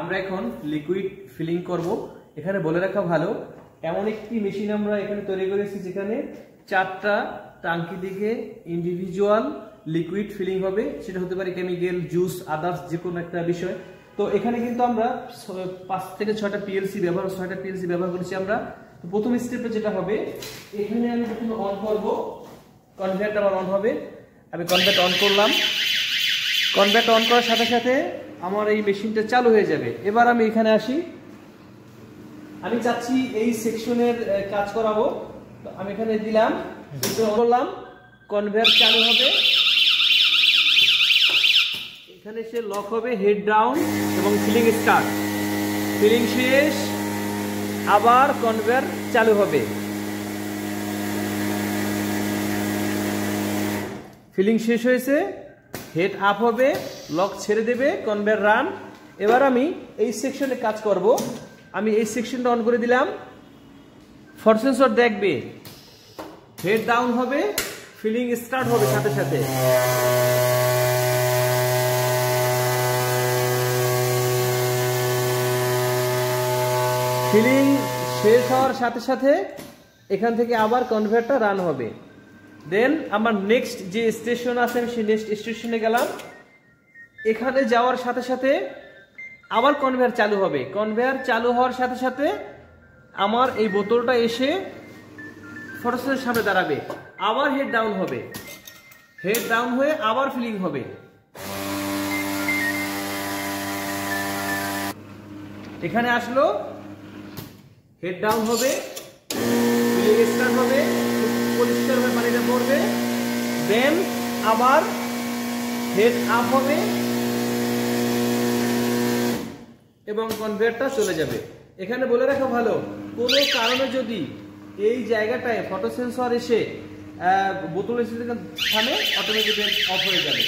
আমরা এখন liquid feeling করব। এখানে বলে রাখা ভালো, এমন একটি মেশিন আমরা এখানে তৈরি করেছি যেখানে 4টা টাঙ্কি থেকে ইন্ডিভিজুয়াল লিকুইড ফিলিং হবে। সেটা হতে পারে কেমিক্যাল, জুস, আদার্স যে কোনো একটা বিষয়। তো এখানে কিন্তু আমরা 5 থেকে 6টা পিএলসি ব্যবহার করেছি আমরা। তো প্রথম স্টেপে যেটা হবে, এখানে আমি প্রথমে অন করব, কনভেয়ারটা আমার অন হবে। আমি কনভেয়ারটা অন করলাম। কনভেয়ারটা অন করার সাথে সাথে আমার এই মেশিনটা চালু হয়ে যাবে। এবার আমি এখানে আসি, আমি চাচ্ছি এই সেকশনের কাজ করাবো। তো আমি এখানে দিলাম, করলাম, কনভেয়ার চালু হবে। এখানে সে লক হবে, হেড ডাউন এবং ফিলিং স্টার্ট। ফিলিং শেষ, আবার কনভেয়ার চালু হবে। ফিলিং শেষ হয়েছে, হেড আপ হবে, লক ছেড়ে দেবে, কনভেয়ার রান। এবার আমি এই সেকশনে কাজ করব। আমি এই সেকশনটা অন করে দিলাম। ফর সেন্সর দেখবে, হেড ডাউন হবে, ফিলিং স্টার্ট হবে সাথে সাথে। ফিলিং শেষ হওয়ার সাথে সাথে এখান থেকে আবার কনভেয়ারটা রান হবে। দেন আমার নেক্সট যে স্টেশন আছে, আমি সেই নেক্সট স্টেশনে গেলাম। এখানে যাওয়ার সাথে সাথে আবার কনভেয়ার চালু হবে। কনভেয়ার চালু হওয়ার সাথে সাথে আমার এই বোতলটা এসে ফটোসেন্সরের সামনে দাঁড়াবে। আবার হেড ডাউন হবে, হেড ডাউন হয়ে আবার ফিলিং হবে। এখানে আসলো, হেড ডাউন হবে, ফিলিং স্টার্ট হবে, পরিষ্কার হয়ে পানিটা পড়বে। দেন আবার হেড আপ হবে এবং কনভেয়ারটা চলে যাবে। এখানে বলে রাখা ভালো, কোনো কারণে যদি এই জায়গাটায় ফটো সেন্সর এসে বোতল এসে থামে, অটোমেটিক অফ হয়ে যাবে।